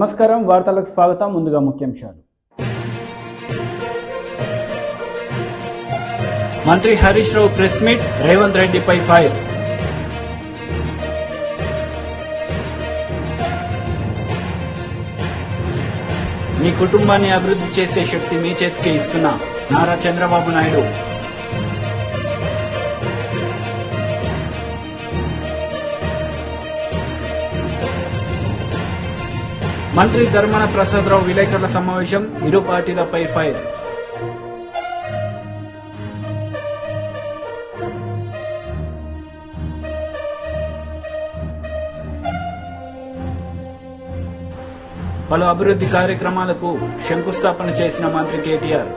నమస్కారం వార్తలకు స్వాగతం. ముందుగా ముఖ్యాంశాలు. మంత్రి హరీష్ రావు ప్రెస్ మీట్, రేవంత్ రెడ్డిపై ఫైర్. మీ కుటుంబాన్ని అభివృద్ధి చేసే శక్తి మీ చేతికి ఇస్తున్నా నారా చంద్రబాబు నాయుడు. మంత్రి ధర్మాన ప్రసాదరావు విలేకరుల సమావేశం, ఇరు పార్టీలపై ఫైర్. పలు అభివృద్ధి కార్యక్రమాలకు శంకుస్థాపన చేసిన మంత్రి కేటీఆర్.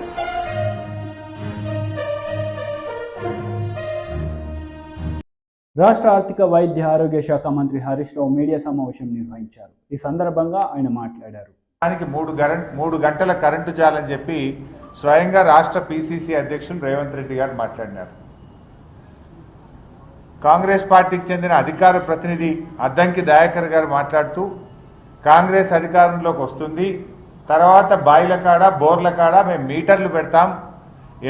రాష్ట్ర ఆర్థిక వైద్య ఆరోగ్య శాఖ మంత్రి హరీష్ రావు మీడియా సమావేశం నిర్వహించారు. ఈ సందర్భంగా ఆయన మాట్లాడారు. దానికి 3 గంటల కరెంటు చాలని చెప్పి స్వయంగా రాష్ట్ర పిసిసి అధ్యక్షులు రేవంత్ రెడ్డి గారు మాట్లాడినారు. కాంగ్రెస్ పార్టీకి చెందిన అధికార ప్రతినిధి అద్దంకి దయాకర్ గారు మాట్లాడుతూ కాంగ్రెస్ అధికారంలోకి వస్తుంది, తర్వాత బాయిల కాడ బోర్ల కాడ మేము మీటర్లు పెడతాం,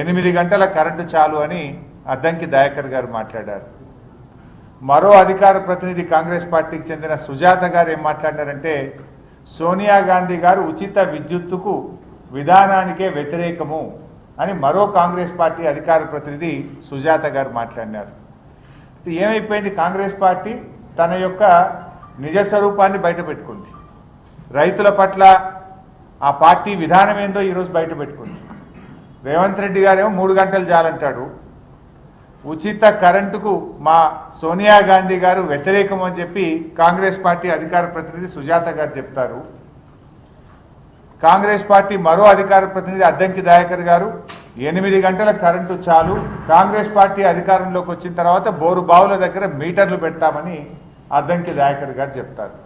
8 గంటల కరెంటు చాలు అని అద్దంకి దయాకర్ గారు మాట్లాడారు. మరో అధికార ప్రతినిధి కాంగ్రెస్ పార్టీకి చెందిన సుజాత గారు ఏం మాట్లాడారంటే సోనియా గాంధీ గారు ఉచిత విద్యుత్తుకు విధానానికే వ్యతిరేకము అని మరో కాంగ్రెస్ పార్టీ అధికార ప్రతినిధి సుజాత గారు మాట్లాడినారు. ఏమైపోయింది, కాంగ్రెస్ పార్టీ తన యొక్క నిజ స్వరూపాన్ని బయటపెట్టుకుంది. రైతుల పట్ల ఆ పార్టీ విధానం ఏందో ఈరోజు బయటపెట్టుకుంది. రేవంత్ రెడ్డి గారేమో 3 గంటలు చాలంటాడు, ఉచిత కరెంటుకు మా సోనియా గాంధీ గారు వ్యతిరేకం అని చెప్పి కాంగ్రెస్ పార్టీ అధికార ప్రతినిధి సుజాత గారు చెప్తారు. కాంగ్రెస్ పార్టీ మరో అధికార ప్రతినిధి అద్దంకి దయాకర్ గారు 8 గంటల కరెంటు చాలు, కాంగ్రెస్ పార్టీ అధికారంలోకి వచ్చిన తర్వాత బోరు బావుల దగ్గర మీటర్లు పెడతామని అద్దంకి దయాకర్ గారు చెప్తారు.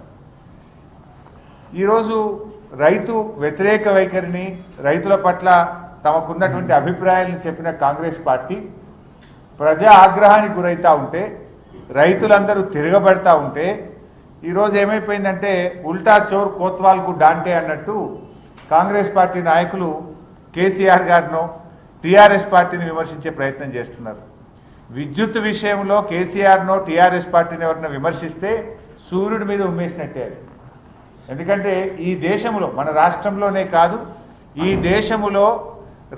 ఈరోజు రైతు వ్యతిరేక వైఖరిని, రైతుల పట్ల తమకున్నటువంటి అభిప్రాయాలను చెప్పిన కాంగ్రెస్ పార్టీ ప్రజా ఆగ్రహానికి గురైతా ఉంటే, రైతులందరూ తిరగబడతా ఉంటే ఈరోజు ఏమైపోయిందంటే ఉల్టా చోర్ కోత్వాల్కు డాంటే అన్నట్టు కాంగ్రెస్ పార్టీ నాయకులు కేసీఆర్ గారినో టీఆర్ఎస్ పార్టీని విమర్శించే ప్రయత్నం చేస్తున్నారు. విద్యుత్ విషయంలో కేసీఆర్నో టీఆర్ఎస్ పార్టీని ఎవరినో విమర్శిస్తే సూర్యుడి మీద ఉమ్మేసినట్టే. ఎందుకంటే ఈ దేశంలో, మన రాష్ట్రంలోనే కాదు ఈ దేశంలో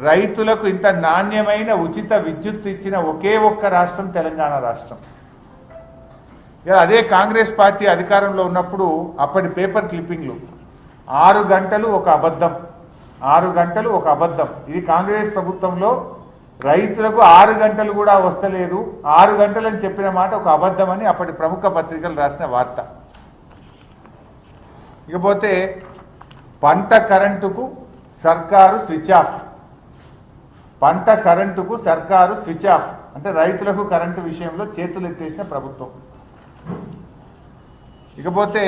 రైతులకు ఇంత నాణ్యమైన ఉచిత విద్యుత్ ఇచ్చిన ఒకే ఒక్క రాష్ట్రం తెలంగాణ రాష్ట్రం. అదే కాంగ్రెస్ పార్టీ అధికారంలో ఉన్నప్పుడు అప్పటి పేపర్ క్లిప్పింగ్లు 6 గంటలు ఒక అబద్ధం, 6 గంటలు ఒక అబద్ధం. ఇది కాంగ్రెస్ ప్రభుత్వంలో రైతులకు 6 గంటలు కూడా వస్తలేదు, 6 గంటలని చెప్పిన మాట ఒక అబద్ధం అని అప్పటి ప్రముఖ పత్రికలు రాసిన వార్త. ఇకపోతే పంట కరెంటుకు సర్కారు స్విచ్ ఆఫ్, పంట కరెంటుకు సర్కారు స్విచ్ ఆఫ్ అంటే రైతులకు కరెంటు విషయంలో చేతులు ఎత్తేసిన ప్రభుత్వం. ఇకపోతే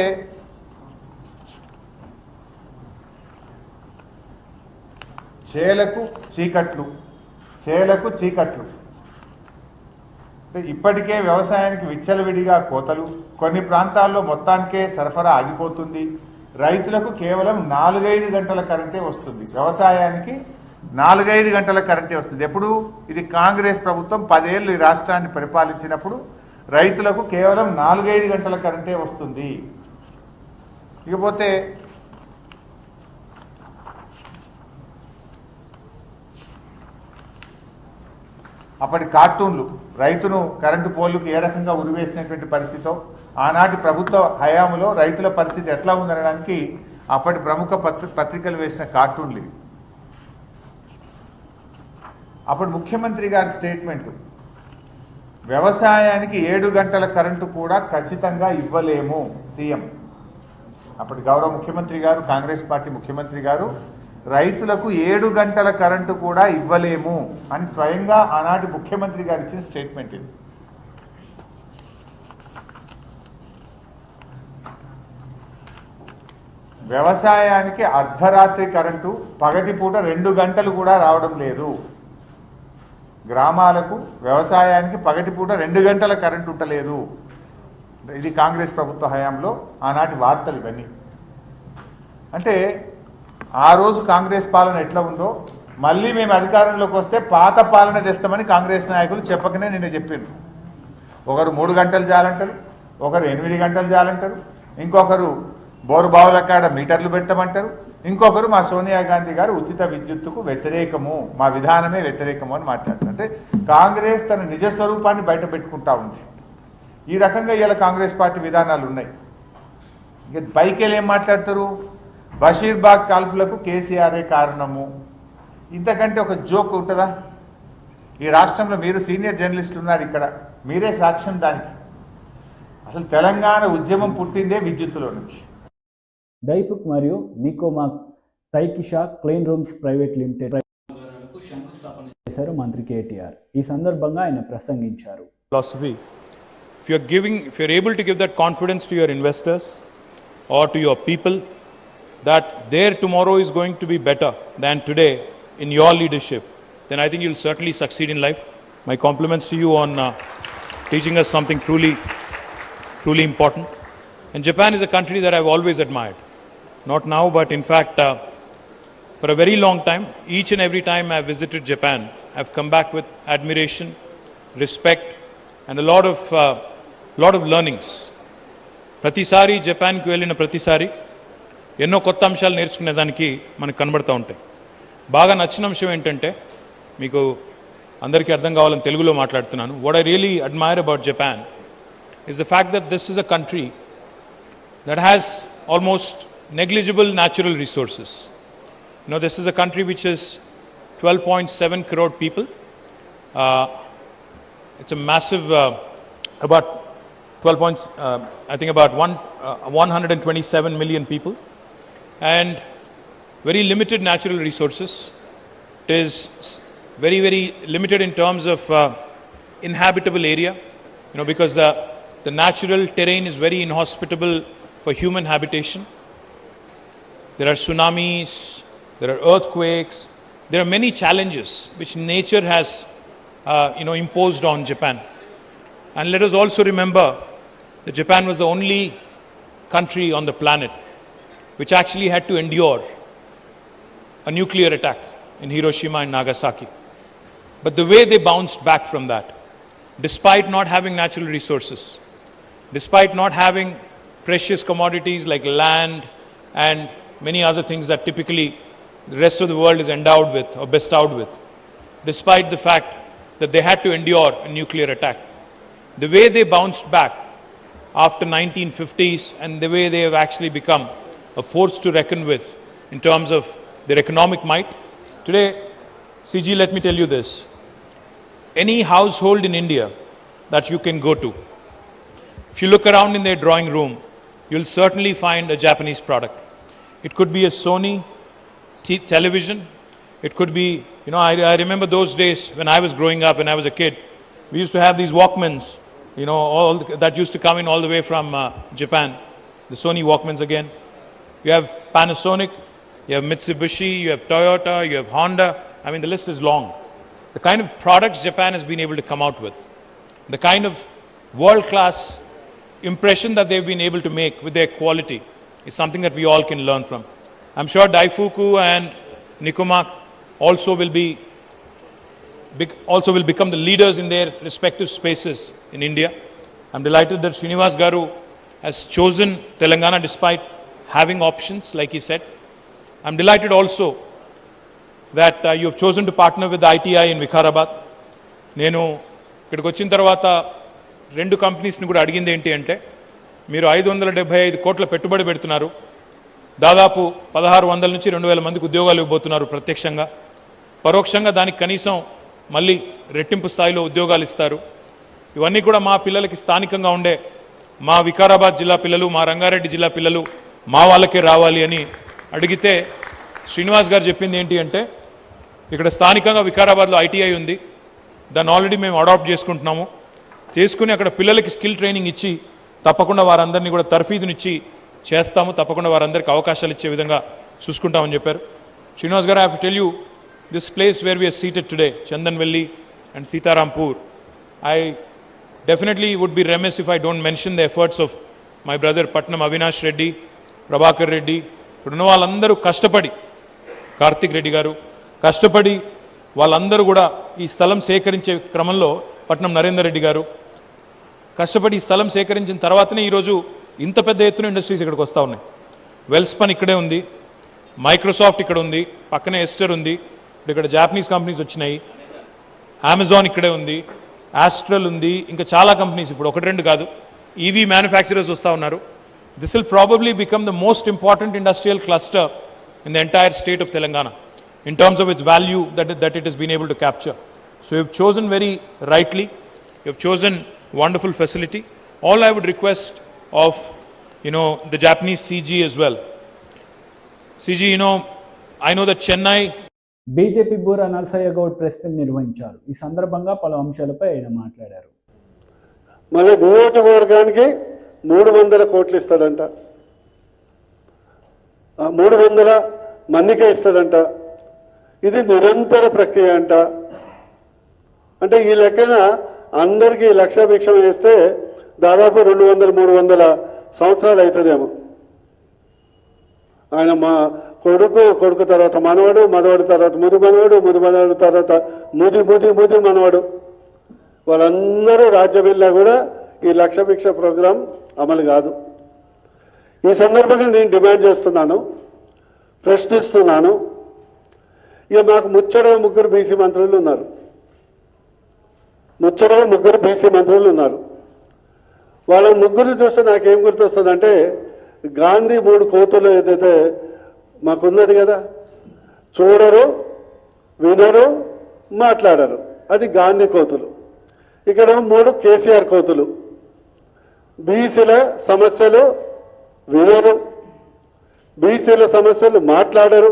చేలకు చీకట్లు, చేలకు చీకట్లు అంటే ఇప్పటికే వ్యవసాయానికి విచ్చలవిడిగా కోతలు, కొన్ని ప్రాంతాల్లో మొత్తానికే సరఫరా ఆగిపోతుంది, రైతులకు కేవలం 4-5 గంటల కరెంటే వస్తుంది, వ్యవసాయానికి 4-5 గంటల కరెంటే వస్తుంది. ఎప్పుడు ఇది కాంగ్రెస్ ప్రభుత్వం 10 ఏళ్ళు ఈ రాష్ట్రాన్ని పరిపాలించినప్పుడు రైతులకు కేవలం 4-5 గంటల కరెంటే వస్తుంది. ఇకపోతే అప్పటి కార్టూన్లు రైతును కరెంటు పోల్లకు ఏ రకంగా ఉరివేసినటువంటి పరిస్థితితో, ఆనాటి ప్రభుత్వ హయాంలో రైతుల పరిస్థితి ఎట్లా ఉందనడానికి అప్పటి ప్రముఖ పత్రికలు వేసిన కార్టూన్లు ఇవి. అప్పుడు ముఖ్యమంత్రి గారి స్టేట్మెంట్, వ్యవసాయానికి 7 గంటల కరెంటు కూడా ఖచ్చితంగా ఇవ్వలేము సీఎం. అప్పటి గౌరవ ముఖ్యమంత్రి గారు, కాంగ్రెస్ పార్టీ ముఖ్యమంత్రి గారు రైతులకు 7 గంటల కరెంటు కూడా ఇవ్వలేము అని స్వయంగా ఆనాటి ముఖ్యమంత్రి గారు ఇచ్చిన స్టేట్మెంట్ ఇది. వ్యవసాయానికి అర్ధరాత్రి కరెంటు, పగటిపూట 2 గంటలు కూడా రావడం లేదు. గ్రామాలకు వ్యవసాయానికి పగటిపూట 2 గంటల కరెంటు ఉండలేదు. ఇది కాంగ్రెస్ ప్రభుత్వ హయాంలో ఆనాటి వార్తలు ఇవన్నీ. అంటే ఆ రోజు కాంగ్రెస్ పాలన ఎట్లా ఉందో మళ్ళీ మేము అధికారంలోకి వస్తే పాత పాలన తెస్తామని కాంగ్రెస్ నాయకులు చెప్పకనే నిన్న చెప్పారు. ఒకరు 3 గంటలు చాలంటారు, ఒకరు 8 గంటలు చాలంటారు, ఇంకొకరు బోరుబావుల కాడ మీటర్లు పెట్టమంటారు, ఇంకొకరు మా సోనియా గాంధీ గారు ఉచిత విద్యుత్తుకు వ్యతిరేకము, మా విధానమే వ్యతిరేకము అని మాట్లాడుతారు. అంటే కాంగ్రెస్ తన నిజ స్వరూపాన్ని బయట పెట్టుకుంటా ఉంది. ఈ రకంగా ఇలా కాంగ్రెస్ పార్టీ విధానాలు ఉన్నాయి. ఇక పైకి ఏం మాట్లాడతారు, బషీర్బాగ్ కాల్పులకు కేసీఆరే కారణము. ఇంతకంటే ఒక జోక్ ఉంటుందా? ఈ రాష్ట్రంలో మీరు సీనియర్ జర్నలిస్టులు ఉన్నారు, ఇక్కడ మీరే సాక్ష్యం దానికి. అసలు తెలంగాణ ఉద్యమం పుట్టిందే విద్యుత్తులో నుంచి. డైపుక్ మరియు నికోమాక్ తైకిషా క్లీన్ రూమ్స్ ప్రైవేట్ లిమిటెడ్ శంకుస్థాపన చేశారు మంత్రి కేటీఆర్. ఈ సందర్భంగా ఆయన ప్రసంగించారు. Philosophy. If you're able to give that confidence to your investors or to your people that their tomorrow is going to be better than today in your leadership, then I think you'll certainly succeed in life. My compliments to you on teaching us something truly important. And Japan is a country that I've always admired. Not now, but in fact, for a very long time, each and every time I've visited Japan, I've come back with admiration, respect, and a lot of learnings. ప్రతిసారి జపాన్కి వెళ్ళిన ప్రతిసారి ఎన్నో కొత్త అంశాలు నేర్చుకునేదానికి మనకు కనబడుతూ ఉంటాయి. బాగా నచ్చిన అంశం ఏంటంటే, మీకు అందరికీ అర్థం కావాలని తెలుగులో మాట్లాడుతున్నాను. What I really admire about Japan is the fact that this is a country that has almost negligible natural resources. You know, this is a country which is 12.7 crore people. It's a massive, about 12 points, I think about 127 million people, and very limited natural resources. It is very, very limited in terms of inhabitable area, you know, because the natural terrain is very inhospitable for human habitation. There are tsunamis, there are earthquakes, there are many challenges which nature has imposed on Japan. And let us also remember that Japan was the only country on the planet which actually had to endure a nuclear attack in Hiroshima and Nagasaki. But the way they bounced back from that, despite not having natural resources, despite not having precious commodities like land and many other things that typically the rest of the world is endowed with or bestowed with, despite the fact that they had to endure a nuclear attack, the way they bounced back after 1950s and the way they have actually become a force to reckon with in terms of their economic might. Today, CG, let me tell you this. Any household in India that you can go to, if you look around in their drawing room, you'll certainly find a Japanese product. It could be a Sony television. It could be, I remember those days when I was growing up, when I was a kid, we used to have these Walkmans, that used to come in all the way from Japan, the Sony Walkmans again. You have Panasonic, you have Mitsubishi, you have Toyota, you have Honda. I mean, the list is long. The kind of products Japan has been able to come out with, the kind of world-class impression that they've been able to make with their quality is something that we all can learn from. I'm sure Daifuku and Nikomak also will become the leaders in their respective spaces in India. I'm delighted that Srinivas Garu has chosen Telangana despite having options, like he said. I'm delighted also that you have chosen to partner with the ITI in Vikarabad. నేను ఇక్కడికి వచ్చిన తర్వాత 2 కంపెనీస్ని కూడా అడిగింది ఏంటి అంటే, మీరు 575 కోట్ల పెట్టుబడి పెడుతున్నారు, దాదాపు 1600 నుంచి 2000 మందికి ఉద్యోగాలు ఇవ్వబోతున్నారు ప్రత్యక్షంగా, పరోక్షంగా దానికి కనీసం మళ్ళీ రెట్టింపు స్థాయిలో ఉద్యోగాలు ఇస్తారు. ఇవన్నీ కూడా మా పిల్లలకి స్థానికంగా ఉండే మా వికారాబాద్ జిల్లా పిల్లలు, మా రంగారెడ్డి జిల్లా పిల్లలు మా వాళ్ళకే రావాలి అని అడిగితే, శ్రీనివాస్ గారు చెప్పింది ఏంటి అంటే, ఇక్కడ స్థానికంగా వికారాబాద్లో ఐటీఐ ఉంది, దాన్ని ఆల్రెడీ మేము అడాప్ట్ చేసుకుని అక్కడ పిల్లలకి స్కిల్ ట్రైనింగ్ ఇచ్చి తప్పకుండా వారందరినీ కూడా తర్ఫీదునిచ్చి చేస్తాము, తప్పకుండా వారందరికీ అవకాశాలు ఇచ్చే విధంగా చూసుకుంటామని చెప్పారు. Srinivas garu, I have to tell you, this place where we are seated today, Chandanvelli and Sitarampur, I definitely would be remiss if I don't mention the efforts of my brother Patnam Avinash Reddy, Prabhakar Reddy, ఇప్పుడున్న వాళ్ళందరూ కష్టపడి, కార్తిక్ రెడ్డి గారు కష్టపడి వాళ్ళందరూ కూడా ఈ స్థలం సేకరించే క్రమంలో, పట్నం నరేందర్ రెడ్డి గారు కష్టపడి ఈ స్థలం సేకరించిన తర్వాతనే ఈరోజు ఇంత పెద్ద ఎత్తున ఇండస్ట్రీస్ ఇక్కడికి వస్తూ ఉన్నాయి. వెల్స్పన్ ఇక్కడే ఉంది, మైక్రోసాఫ్ట్ ఇక్కడ ఉంది, పక్కనే ఎస్టర్ ఉంది, ఇక్కడ జాపనీస్ కంపెనీస్ వచ్చినాయి, అమెజాన్ ఇక్కడే ఉంది, ఆస్ట్రల్ ఉంది, ఇంకా చాలా కంపెనీస్ ఇప్పుడు ఒకటి రెండు కాదు ఈవీ మ్యానుఫ్యాక్చరర్స్ వస్తూ ఉన్నారు. This will probably become the most important industrial cluster in the entire state of Telangana in terms of its value that it has been able to capture. So you have chosen very rightly, you have chosen wonderful facility. All I would request of the Japanese CG as well. CG, I know that Chennai BJP బూర Narasayya Goud press meet నిర్వహించారు. ఈ సందర్భంగా పలు అంశాలపై ఆయన మాట్లాడారు. మళ్ళీ నియోజకవర్గానికి 300 కోట్లు ఇస్తాడంట, 300 మందికే ఇస్తాడంట. ఇది నిరంతర ప్రక్రియ అంట. అంటే ఈ లెక్కన అందరికీ లక్ష భిక్షం వేస్తే దాదాపు 200-300 సంవత్సరాలు అవుతుందేమో. ఆయన మా కొడుకు తర్వాత మనవడు, మనవడు తర్వాత ముది మనవడు, ముది మనవడు తర్వాత ముది మనవడు, వాళ్ళందరూ రాజ్యం వెళ్ళా కూడా ఈ లక్ష భిక్ష ప్రోగ్రాం అమలు కాదు. ఈ సందర్భంగా నేను డిమాండ్ చేస్తున్నాను, ప్రశ్నిస్తున్నాను. ఇక మాకు ముచ్చటగా 3 బీసీ మంత్రులు ఉన్నారు, ముచ్చటగా 3 బీసీ మంత్రులు ఉన్నారు. వాళ్ళ 3 చూస్తే నాకేం గుర్తొస్తుందంటే, గాంధీ 3 కోతులు ఏదైతే మాకున్నది కదా, చూడరు, వినరు, మాట్లాడరు, అది గాంధీ కోతులు. ఇక్కడ 3 కేసీఆర్ కోతులు. బీసీల సమస్యలు వినరు, బీసీల సమస్యలు మాట్లాడరు,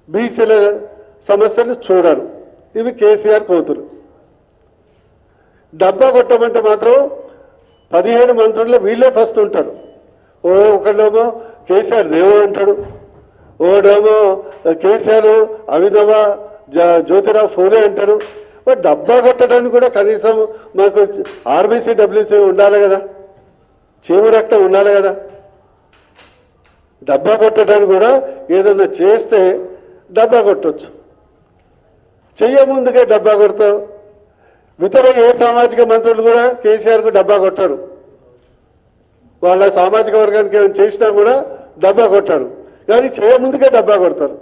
బీసీల సమస్యలు చూడరు. ఇవి కేసీఆర్ కోతులు. డబ్బా కొట్టమంటే మాత్రం 17 మంత్రుల్లో వీళ్ళే ఫస్ట్ ఉంటారు. ఒకళ్ళేమో కేసీఆర్ దేవుడు అంటాడు, ఓడేమో కేసీఆర్ అవినవ జ్యోతిరావు ఫూలే అంటారు. డబ్బా కొట్టడానికి కూడా కనీసం మాకు ఆర్బీసీ డబ్ల్యూసీ ఉండాలి కదా, చీము రక్తం ఉండాలి కదా. డబ్బా కొట్టడానికి కూడా ఏదన్నా చేస్తే డబ్బా కొట్టవచ్చు, చెయ్య ముందుకే డబ్బా కొడతావు. ఇతర ఏ సామాజిక మంత్రులు కూడా కేసీఆర్కు డబ్బా కొట్టారు, వాళ్ళ సామాజిక వర్గానికి ఏమైనా చేసినా కూడా డబ్బా కొట్టారు, కానీ చేయ ముందుకే డబ్బా కొడతారు.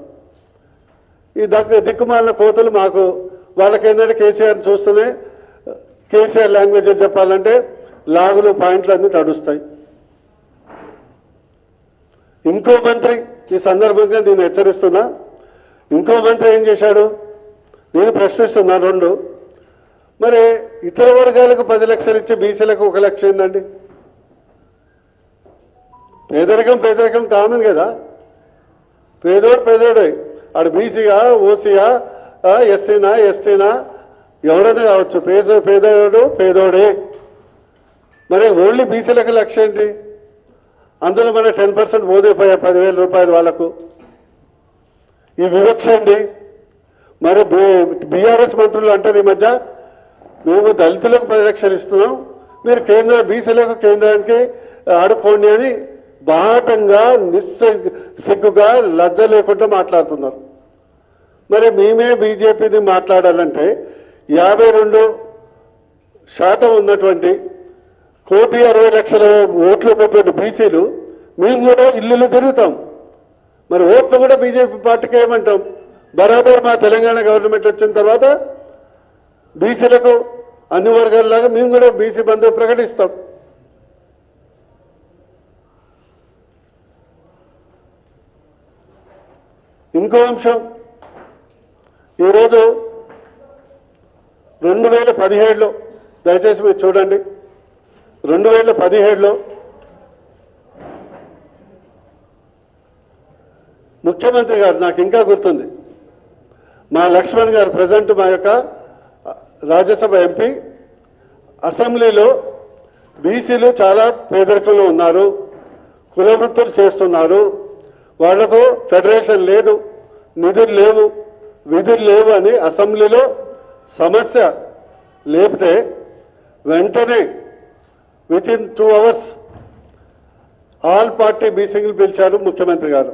ఈ దిక్కుమాలిన కోతలు మాకు వాళ్ళకేంటంటే కేసీఆర్ చూస్తూనే, కేసీఆర్ లాంగ్వేజ్లో చెప్పాలంటే లాగులు పాయింట్లు అన్నీ తడుస్తాయి. ఇంకో మంత్రి, ఈ సందర్భంగా నేను హెచ్చరిస్తున్నా, ఇంకో మంత్రి ఏం చేశాడు నేను ప్రశ్నిస్తున్నా. 2 మరి ఇతర వర్గాలకు 10 లక్షలు ఇచ్చి బీసీలకు 1 లక్ష ఏందండి? పేదరికం కామన్ కదా, పేదోడే. ఆడు బీసీగా, ఓసీగా, ఎస్సీనా, ఎస్టీనా, ఎవడైనా కావచ్చు, పేదోడే. మరి ఓన్లీ బీసీలకు 1 లక్ష ఏంటి? అందులో మన 10% పోదైపోయా 10,000 రూపాయలు వాళ్ళకు. ఈ వివక్ష అండి. మరి బీఆర్ఎస్ మంత్రులు అంటారు ఈ మధ్య, మేము దళితులకు 10 లక్షలు ఇస్తున్నాం, మీరు బీసీలకు కేంద్రానికి ఆడుకోండి అని బాటంగా సిగ్గుగా లజ్జ లేకుండా మాట్లాడుతున్నారు. మరి మేమే బీజేపీని మాట్లాడాలంటే 52% ఉన్నటువంటి 1,60,00,000 ఓట్లు ఉన్నటువంటి బీసీలు మేము కూడా ఇల్లు తిరుగుతాం. మరి ఓట్లు కూడా బీజేపీ పార్టీకి ఏమంటాం? బరాబర్ మా తెలంగాణ గవర్నమెంట్ వచ్చిన తర్వాత బీసీలకు అన్ని వర్గాలలాగా మేము కూడా బీసీ బంధు ప్రకటిస్తాం. ఇంకో అంశం, ఈరోజు 2017లో దయచేసి మీరు చూడండి, 2017లో ముఖ్యమంత్రి గారు, నాకు ఇంకా గుర్తుంది, మా లక్ష్మణ్ గారు ప్రజెంట్ మా యొక్క రాజ్యసభ ఎంపీ, అసెంబ్లీలో బీసీలు చాలా పేదరికంలో ఉన్నారు, కులవృత్తులు చేస్తున్నారు, వాళ్లకు ఫెడరేషన్ లేదు, నిధులు లేవు, విధులు లేవు అని అసెంబ్లీలో సమస్య లేపితే వెంటనే వితిన్ 2 hours ఆల్ పార్టీ మీటింగ్లు పిలిచారు ముఖ్యమంత్రి గారు.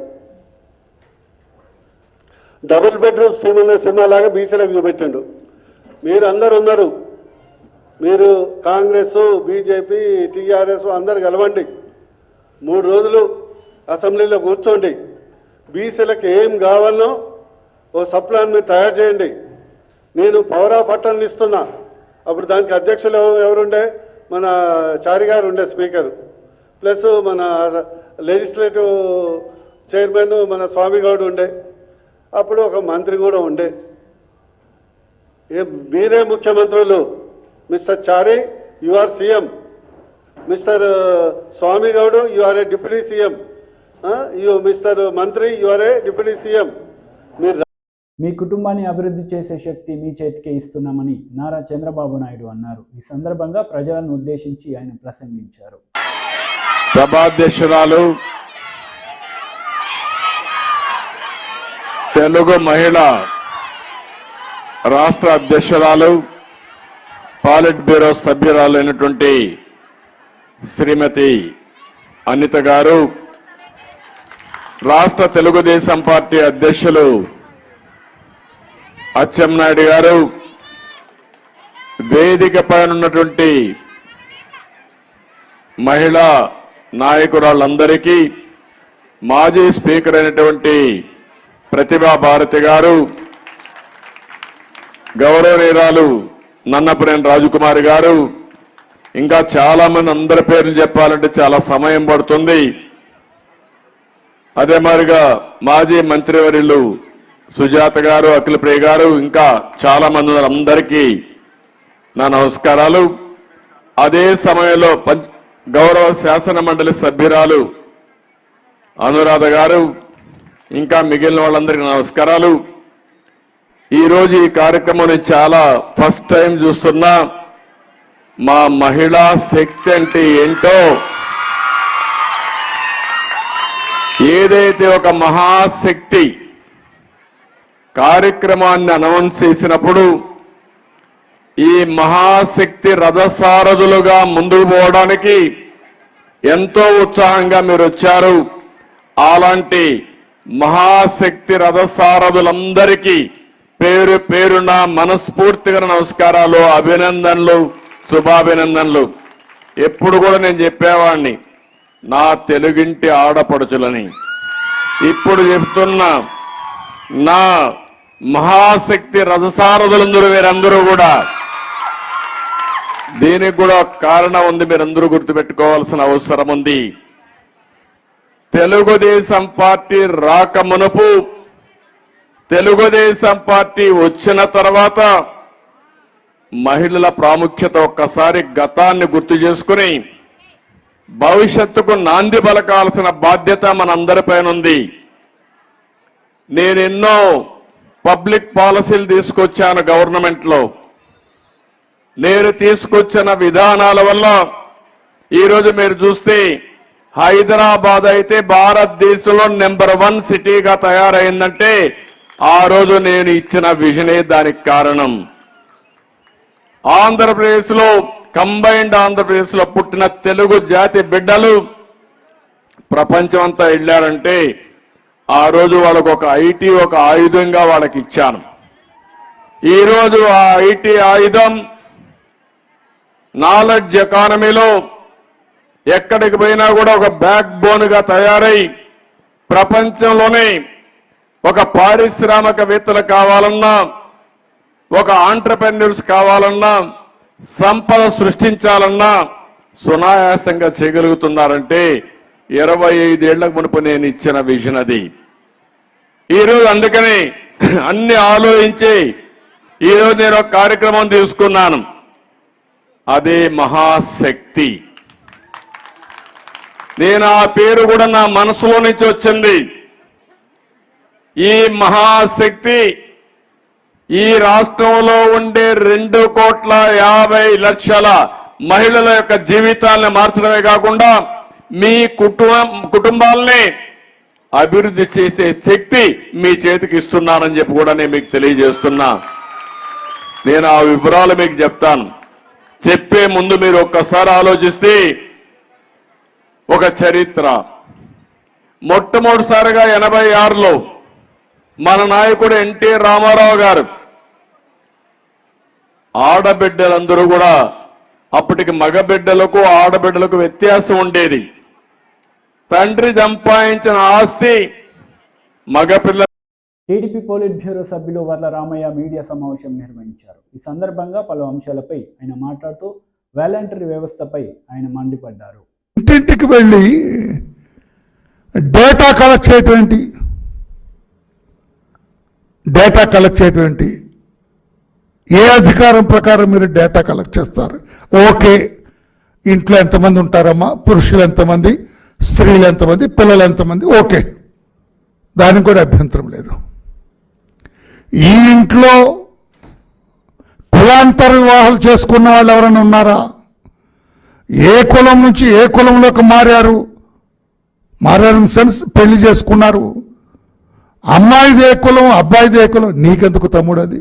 డబుల్ బెడ్రూమ్ సినిమా లాగా బీసీలకు చూపెట్టిండు. మీరు అందరు ఉన్నారు, మీరు కాంగ్రెస్, బీజేపీ, టీఆర్ఎస్ అందరు కలవండి, 3 రోజులు అసెంబ్లీలో కూర్చోండి, బీసీలకు ఏం కావాలనో ఓ సప్లాన్ మీరు తయారు చేయండి. నేను పవర్ ఆఫ్ అటర్నీ ఇస్తున్నా. అప్పుడు దానికి అధ్యక్షులు ఎవరుండే, మన చారి గారు ఉండే స్పీకర్, ప్లస్ మన లెజిస్లేటివ్ చైర్మన్ మన స్వామి గౌడ్ ఉండే, అప్పుడు ఒక మంత్రి కూడా ఉండే. మీరే ముఖ్యమంత్రులు. Mister Chari you are CM, mister Swamy Goud you are a deputy CM, mister Mantri you are a deputy CM. మీరు మీ కుటుంబాన్ని అభివృద్ధి చేసే శక్తి మీ చేతికే ఇస్తున్నామని నారా చంద్రబాబు నాయుడు అన్నారు. ఈ సందర్భంగా ప్రజలను ఉద్దేశించి ఆయన ప్రసంగించారు. సభాధ్యక్షురాలు, తెలుగు మహిళ రాష్ట్ర అధ్యక్షురాలు, పాలిట్ బ్యూరో సభ్యురాలైనటువంటి శ్రీమతి అనిత గారు, రాష్ట్ర తెలుగుదేశం పార్టీ అధ్యక్షులు అచ్చెన్నాయుడు గారు, వేదిక పైన ఉన్నటువంటి మహిళా నాయకురాళ్ళందరికీ, మాజీ స్పీకర్ అయినటువంటి ప్రతిభా భారతి గారు, గౌరవనీయురాలు నన్నపనేని రాజకుమారి గారు, ఇంకా చాలా మంది అందరి పేర్లు చెప్పాలంటే చాలా సమయం పడుతుంది. అదే మాదిరిగా మాజీ మంత్రివర్యులు సుజాత గారు, అఖిలప్రియ గారు, ఇంకా చాలా మంది అందరికీ నా నమస్కారాలు. అదే సమయంలో గౌరవ శాసన మండలి సభ్యురాలు అనురాధ గారు, ఇంకా మిగిలిన వాళ్ళందరికీ నమస్కారాలు. ఈరోజు ఈ కార్యక్రమం చాలా ఫస్ట్ టైం చూస్తున్నా. మా మహిళా శక్తి అంటే ఏంటో, ఏదైతే ఒక మహాశక్తి కార్యక్రమాన్ని అనౌన్స్ చేసినప్పుడు ఈ మహాశక్తి రథసారథులుగా ముందుకు పోవడానికి ఎంతో ఉత్సాహంగా మీరు వచ్చారు. అలాంటి మహాశక్తి రథసారథులందరికీ పేరు పేరున మనస్ఫూర్తిగా నమస్కారాలు, అభినందనలు, శుభాభినందనలు. ఎప్పుడు కూడా నేను చెప్పేవాడిని నా తెలుగింటి ఆడపడుచులని. ఇప్పుడు చెప్తున్నా, నా మహాశక్తి రథసారథులందరూ మీరందరూ కూడా. దీనికి కూడా కారణం ఉంది, మీరందరూ గుర్తుపెట్టుకోవాల్సిన అవసరం ఉంది. తెలుగుదేశం పార్టీ రాకమునుపు, తెలుగుదేశం పార్టీ వచ్చిన తర్వాత మహిళల ప్రాముఖ్యత ఒక్కసారి గతాన్ని గుర్తు చేసుకుని భవిష్యత్తుకు నాంది పలకాల్సిన బాధ్యత మనందరిపైన ఉంది. నేనెన్నో పబ్లిక్ పాలసీలు తీసుకొచ్చాను గవర్నమెంట్లో. నేను తీసుకొచ్చిన విధానాల వల్ల ఈరోజు మీరు చూస్తే హైదరాబాద్ అయితే భారతదేశంలో నెంబర్ 1 సిటీగా తయారైందంటే ఆ రోజు నేను ఇచ్చిన విజనే దానికి కారణం. ఆంధ్రప్రదేశ్లో, కంబైన్డ్ ఆంధ్రప్రదేశ్లో పుట్టిన తెలుగు జాతి బిడ్డలు ప్రపంచం అంతా వెళ్ళారంటే ఆ రోజు వాళ్ళకు ఒక ఐటీ ఒక ఆయుధంగా వాళ్ళకి ఇచ్చాను. ఈరోజు ఆ ఐటీ ఆయుధం నాలెడ్జ్ ఎకానమీలో ఎక్కడికి పోయినా కూడా ఒక బ్యాక్ బోన్గా తయారై ప్రపంచంలోనే ఒక పారిశ్రామికవేత్తలు కావాలన్నా, ఒక ఆంటర్‌ప్రెన్యూర్స్ కావాలన్నా, సంపద సృష్టించాలన్నా సునాయాసంగా చేయగలుగుతున్నారంటే 25 ఏళ్లకు మునుపు నేను ఇచ్చిన విజన్ అది. ఈరోజు అందుకని అన్ని ఆలోచించి ఈరోజు నేను ఒక కార్యక్రమం తీసుకున్నాను. అదే మహాశక్తి. నేను ఆ పేరు కూడా నా మనసులో నుంచి వచ్చింది. ఈ మహాశక్తి ఈ రాష్ట్రంలో ఉండే 2,50,00,000 మహిళల యొక్క జీవితాలను మార్చడమే కాకుండా మీ కుటుంబాలని అభివృద్ధి చేసే శక్తి మీ చేతికి ఇస్తున్నానని చెప్పి కూడా నేను మీకు తెలియజేస్తున్నా. నేను ఆ వివరాలు మీకు చెప్తాను. చెప్పే ముందు మీరు ఒక్కసారి ఆలోచిస్తే ఒక చరిత్ర. మొట్టమొదటిసారిగా 86లో మన నాయకుడు ఎన్టీ రామారావు గారు ఆడబిడ్డలందరూ కూడా అప్పటికి మగబిడ్డలకు ఆడబిడ్డలకు వ్యత్యాసం ఉండేది. తండ్రి సంపాదించిన ఆస్తి మగపిల్ల. టీడీపీ పోలిట్ బ్యూరో సభ్యులు వర్ల రామయ్య మీడియా సమావేశం నిర్వహించారు. ఈ సందర్భంగా పలు అంశాలపై ఆయన మాట్లాడుతూ వాలంటరీ వ్యవస్థపై ఆయన మండిపడ్డారు. ఇంటింటికి వెళ్ళి డేటా కలెక్ట్ చేయటువంటి ఏ అధికారం ప్రకారం మీరు డేటా కలెక్ట్ చేస్తారు? ఓకే, ఇంట్లో ఎంతమంది ఉంటారమ్మా, పురుషులు ఎంతమంది, స్త్రీలు ఎంతమంది, పిల్లలు ఎంతమంది, ఓకే, దానికి కూడా అభ్యంతరం లేదు. ఈ ఇంట్లో కులాంతర వివాహాలు చేసుకున్న వాళ్ళు ఎవరైనా ఉన్నారా? ఏ కులం నుంచి ఏ కులంలోకి మారారు సెన్స్ పెళ్లి చేసుకున్నారు. అమ్మాయిదే కులం, అబ్బాయిదే కులం, నీకెందుకు తమ్ముడు? అది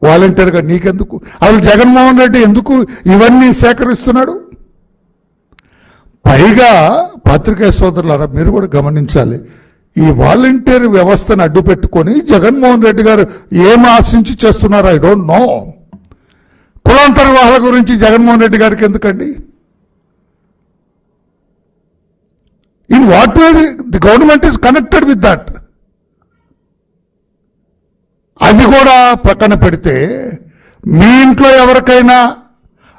వాలంటీర్గా నీకెందుకు? అసలు జగన్మోహన్ రెడ్డి ఎందుకు ఇవన్నీ సేకరిస్తున్నాడు? పైగా పత్రికా సోదరులారా, మీరు కూడా గమనించాలి, ఈ వాలంటీర్ వ్యవస్థను అడ్డు పెట్టుకొని జగన్మోహన్ రెడ్డి గారు ఏం ఆశించి చేస్తున్నారు? I don't know. కులాంతర వివాహాల గురించి జగన్మోహన్ రెడ్డి గారికి ఎందుకండి? In what way the government is connected with that? అది కూడా పక్కన పెడితే మీ ఇంట్లో ఎవరికైనా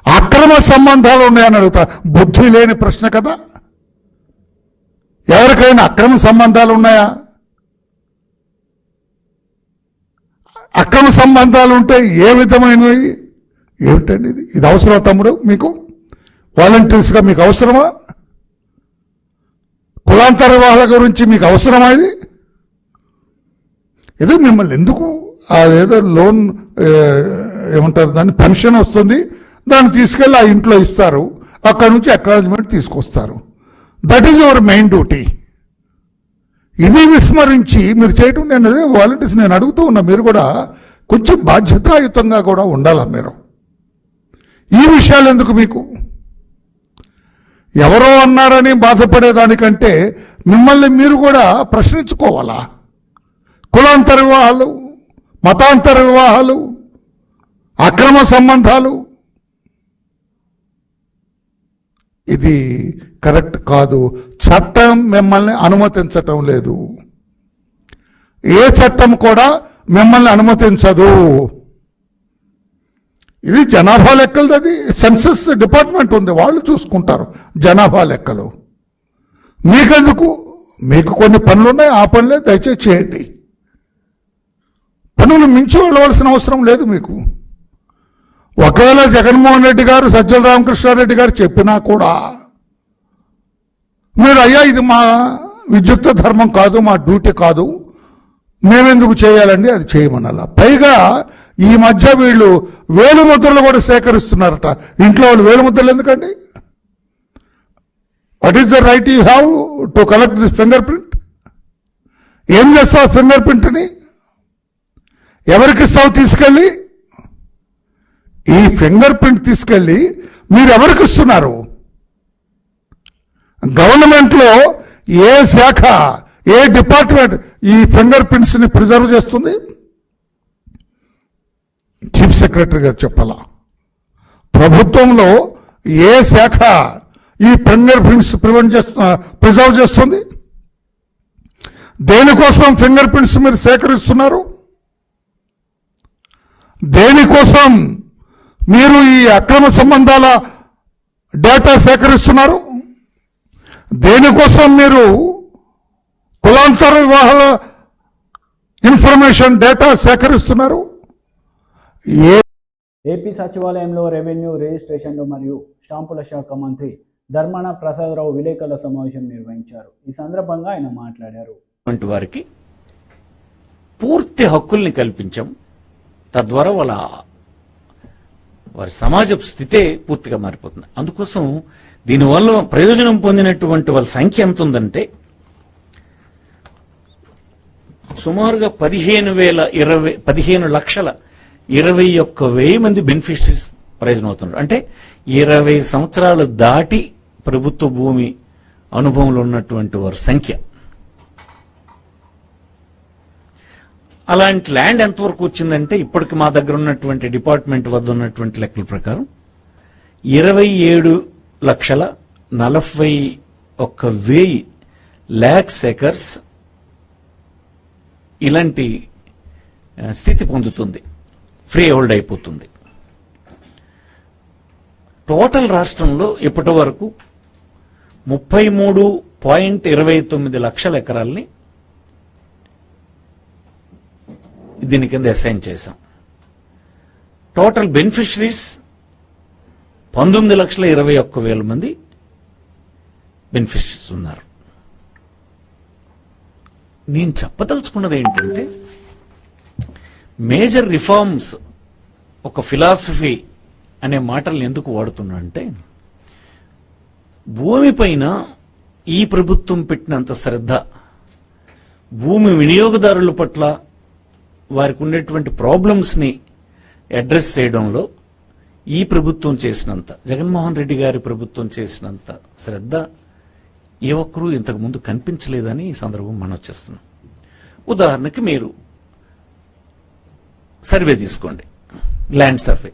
అక్రమ సంబంధాలు ఉన్నాయని అడుగుతా. బుద్ధి లేని ప్రశ్న కదా. ఎవరికైనా అక్రమ సంబంధాలు ఉన్నాయా? అక్రమ సంబంధాలు ఉంటే ఏ విధమైనవి? ఏమిటండి ఇది అవసరమా తమ్ముడు? మీకు వాలంటీర్స్గా మీకు అవసరమా? కులాంతర వివాహాల గురించి మీకు అవసరమా? ఇది మిమ్మల్ని ఎందుకు అదేదో లోన్ ఏమంటారు దాన్ని, పెన్షన్ వస్తుంది, దాన్ని తీసుకెళ్ళి ఆ ఇంట్లో ఇస్తారు, అక్కడ నుంచి అక్నాలజ్మెంట్ తీసుకొస్తారు. That is your main duty. ఇది విస్మరించి మీరు చేయటం, నేను అదే వాలంటీర్స్ నేను అడుగుతూ ఉన్నా, మీరు కూడా కొంచెం బాధ్యతాయుతంగా కూడా ఉండాలా మీరు. ఈ విషయాలు ఎందుకు మీకు? ఎవరో అన్నారని బాధపడేదానికంటే మిమ్మల్ని మీరు కూడా ప్రశ్నించుకోవాలా. కులాంతర వివాహాలు, మతాంతర వివాహాలు, అక్రమ సంబంధాలు, ఇది కరెక్ట్ కాదు. చట్టం మిమ్మల్ని అనుమతించటం లేదు. ఏ చట్టం కూడా మిమ్మల్ని అనుమతించదు. ఇది జనాభా లెక్కలది. అది సెన్సస్ డిపార్ట్మెంట్ ఉంది, వాళ్ళు చూసుకుంటారు జనాభా లెక్కలు. మీకెందుకు? మీకు కొన్ని పనులు ఉన్నాయి, ఆ పనులే దయచేసి చేయండి. పనులు మించి వెళ్ళవలసిన అవసరం లేదు మీకు. ఒకవేళ జగన్మోహన్ రెడ్డి గారు, సజ్జల రామకృష్ణారెడ్డి గారు చెప్పినా కూడా మీరు అయ్యా ఇది మా విద్యుక్త ధర్మం కాదు, మా డ్యూటీ కాదు, మేమెందుకు చేయాలండి, అది చేయమనాలా. పైగా ఈ మధ్య వీళ్ళు వేలుముద్రలు కూడా సేకరిస్తున్నారట. ఇంట్లో వాళ్ళు వేలుముద్రలు ఎందుకండి? What is the right you have to collect this finger print? ఏం చేస్తావు ఫింగర్ ప్రింట్ని? ఎవరికిస్తావు తీసుకెళ్ళి? ఈ ఫింగర్ ప్రింట్ తీసుకెళ్ళి మీరు ఎవరికి ఇస్తున్నారు? గవర్నమెంట్లో ఏ శాఖ, ఏ డిపార్ట్మెంట్ ఈ ఫింగర్ ప్రింట్స్ని ప్రిజర్వ్ చేస్తుంది? చీఫ్ సెక్రటరీ గారు చెప్పాలా. ప్రభుత్వంలో ఏ శాఖ ఈ ఫింగర్ ప్రింట్స్ ప్రిజర్వ్ చేస్తుంది? దేనికోసం ఫింగర్ ప్రింట్స్ మీరు సేకరిస్తున్నారు? దేనికోసం మీరు ఈ అక్రమ సంబంధాల డేటా సేకరిస్తున్నారు? దేనికోసం మీరు కులాంతర వివాహాల ఇన్ఫర్మేషన్ డేటా సేకరిస్తున్నారు? ఏపీ సచివాలయంలో రెవెన్యూ, రిజిస్ట్రేషన్లు మరియు స్టాంపుల శాఖ మంత్రి ధర్మాన ప్రసాదరావు విలేకరుల సమావేశం నిర్వహించారు. ఈ సందర్భంగా ఆయన మాట్లాడారు. వారికి పూర్తి హక్కుల్ని కల్పించాం. తద్వారా వారి సమాజపు స్థితే పూర్తిగా మారిపోతుంది. అందుకోసం దీనివల్ల ప్రయోజనం పొందినటువంటి వాళ్ళ సంఖ్య ఎంత ఉందంటే సుమారుగా 15,21,000 మంది బెనిఫిషరీస్ ప్రయోజనం అవుతున్నారు. అంటే 20 సంవత్సరాలు దాటి ప్రభుత్వ భూమి అనుభవంలో ఉన్నటువంటి వారి సంఖ్య. అలాంటి ల్యాండ్ ఎంతవరకు వచ్చిందంటే ఇప్పటికి మా దగ్గర ఉన్నటువంటి డిపార్ట్మెంట్ వద్ద ఉన్నటువంటి లెక్కల ప్రకారం 27,41,000 lakhs acres ఇలాంటి స్థితి పొందుతుంది, ఫ్రీ హోల్డ్ అయిపోతుంది. టోటల్ రాష్ట్రంలో ఇప్పటి వరకు 33.29 లక్షల ఎకరాల్ని దీని కింద అసైన్ చేశాం. టోటల్ బెనిఫిషరీస్ 19,21,000 మంది బెనిఫిషరీస్ ఉన్నారు. నేను చెప్పదలుచుకున్నది ఏంటంటే, మేజర్ రిఫార్మ్స్ ఒక ఫిలాసఫీ అనే మాటలను ఎందుకు వాడుతున్నా అంటే, భూమిపైన ఈ ప్రభుత్వం పెట్టినంత శ్రద్ధ భూమి వినియోగదారుల పట్ల వారికి ఉండేటువంటి ప్రాబ్లమ్స్ ని అడ్రస్ చేయడంలో ఈ ప్రభుత్వం చేసినంత, జగన్మోహన్ రెడ్డి గారి ప్రభుత్వం చేసినంత శ్రద్ధ ఏ ఒక్కరూ ఇంతకు ముందు కనిపించలేదని ఈ సందర్భం మనం చేస్తున్నాం. ఉదాహరణకి మీరు సర్వే తీసుకోండి, ల్యాండ్ సర్వే.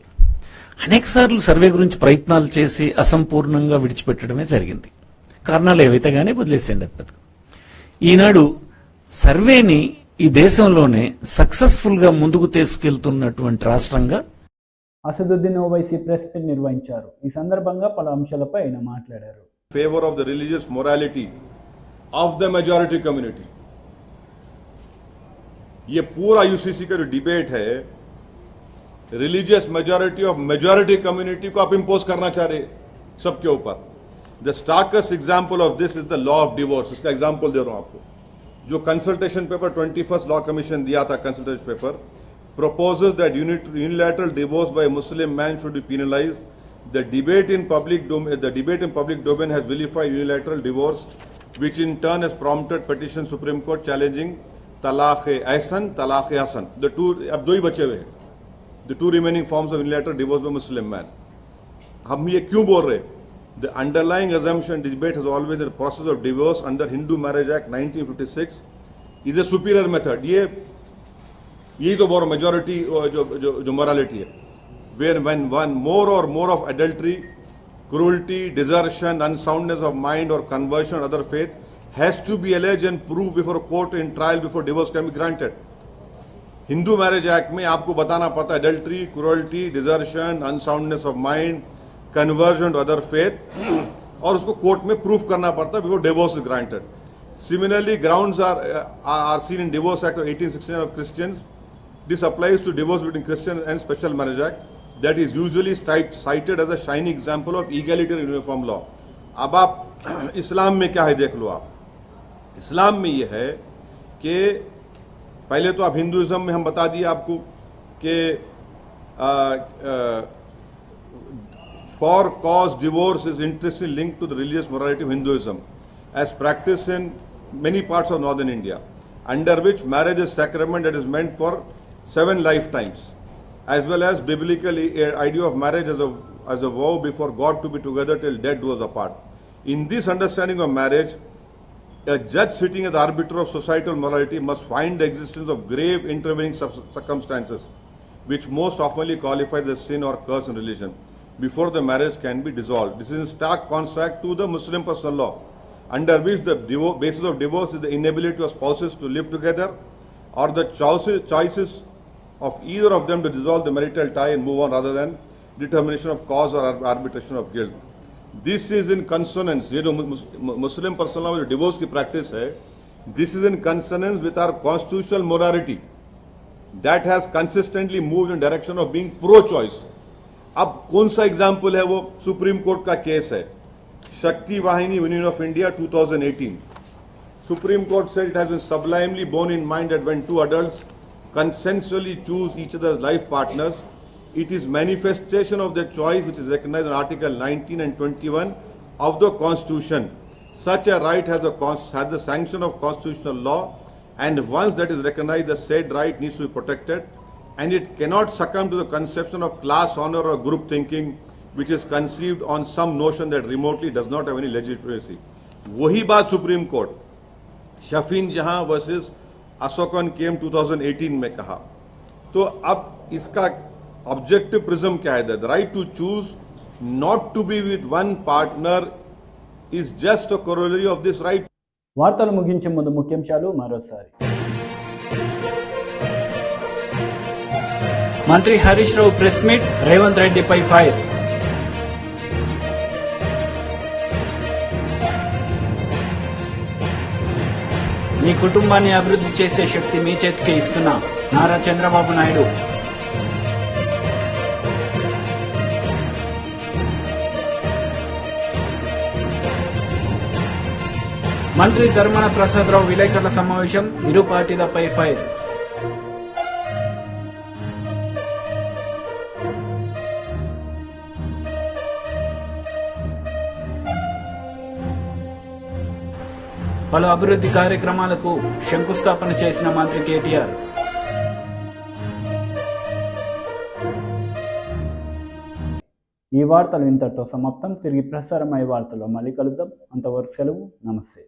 అనేక సార్లు సర్వే గురించి ప్రయత్నాలు చేసి అసంపూర్ణంగా విడిచిపెట్టడమే జరిగింది. కారణాలు ఏవైతే గానీ వదిలేసేయండి. ఈనాడు సర్వేని ఈ దేశంలోనే సక్సెస్ఫుల్ గా ముందుకు తీసుకెళ్తున్నటువంటి రాష్ట్రంగా అసదుద్దీన్ ఓవైసీ ప్రెస్ మీట్ నిర్వహించారు. ఈ సందర్భంగా పలు అంశాలపై ఆయన మాట్లాడారు. Favor of the religious morality of the majority community. ये पूरा यूसीसी का जो डिबेट है, religious majority of majority community को आप इंपोज करना चाह रहे सबके ऊपर. The starkest example of this is the law of divorce. इसका एग्जाम्पल दे रहा हूं आपको. जो consultation paper 21st law commission दिया था, consultation paper proposes that unilateral divorce by a Muslim man should be penalized. The debate in public domain has vilified unilateral divorce, which in turn has prompted petition Supreme Court challenging talaq-e-ahsan, talaq-e-hasan. The two, अब दो ही बचे हुए हैं, the two remaining forms of unilateral divorce by Muslim man. हम ये क्यों बोल रहे? The underlying assumption debate has always been the process of divorce under Hindu Marriage Act 1956 is a superior method. यही तो बोरो मेजॉरिटी जो मोरालिटी है. When one more or more of adultery, cruelty, desertion, unsoundness of mind or conversion or other faith has to be alleged and proved before a court in trial before divorce can be granted. Hindu marriage act में आपको बताना पड़ता है adultery, cruelty, desertion, unsoundness of mind, conversion to other faith, और उसको court में proof करना पड़ता है before divorce is granted. Similarly, grounds are seen in Divorce Act of 1869 of Christians. This applies to divorce between Christian and Special Marriage Act. That is usually cited as a shining example of egalitarian uniform law. अब आप इस्लाम में क्या है देख लो आप. इस्लाम में ये है कि पहले तो आप हिंदुइज्म में हम बता दिए आपको कि for cause divorce is intrinsically linked to the religious morality of Hinduism as practiced in many parts of northern India, under which marriage is sacrament that is meant for 7 lifetimes, as well as biblical idea of marriage as a vow before God to be together till death do us apart. In this understanding of marriage, a judge sitting as arbiter of societal morality must find the existence of grave intervening circumstances which most oftenly qualify as sin or curse in religion before the marriage can be dissolved. This is in stark contrast to the Muslim personal law, under which the basis of divorce is the inability of spouses to live together or the choices of either of them to dissolve the marital tie and move on rather than determination of cause or arbitration of guilt. This is in consonance, ये जो मुस्लिम personal law में जो divorce की practice है, this is in consonance with our constitutional morality that has consistently moved in direction of being pro-choice. अब कौन सा example है? वो सुप्रीम कोर्ट का केस है, शक्ति वाहिनी union of India 2018. Supreme Court said it has been sublimely borne in mind that when two adults consensually choose each other's life partners, it is manifestation of their choice which is recognized in Article 19 and 21 of the Constitution. Such a right has the sanction of constitutional law, and once that is recognized, the said right needs to be protected, and it cannot succumb to the conception of class honor or group thinking, which is conceived on some notion that remotely does not have any legitimacy. वही बात supreme court Sherfane जहां versus Ashokan केम 2018 में कहा। तो अब इसका objective prism क्या है? The right to choose not to be with one partner is just a corollary of this right. వార్తలు ముగించే ముందు ముఖ్యాంశాలు మరోసారి. మంత్రి హరీష్ రావు ప్రెస్ మీట్, రేవంత్ రెడ్డిపై ఫైర్. మీ కుటుంబాన్ని అభివృద్ధి చేసే శక్తి మీ చేతికి ఇస్తున్నా నారా చంద్రబాబు నాయుడు. మంత్రి ధర్మాన ప్రసాదరావు విలేకరుల సమావేశం, ఇరు పార్టీలపై ఫైర్. పలు అభివృద్ధి కార్యక్రమాలకు శంకుస్థాపన చేసిన మంత్రి కేటీఆర్. ఈ వార్తలు ఇంతటితో సమాప్తం. తిరిగి ప్రసారమయ్యే వార్తల్లో మళ్ళీ కలుద్దాం. అంతవరకు సెలవు. నమస్తే.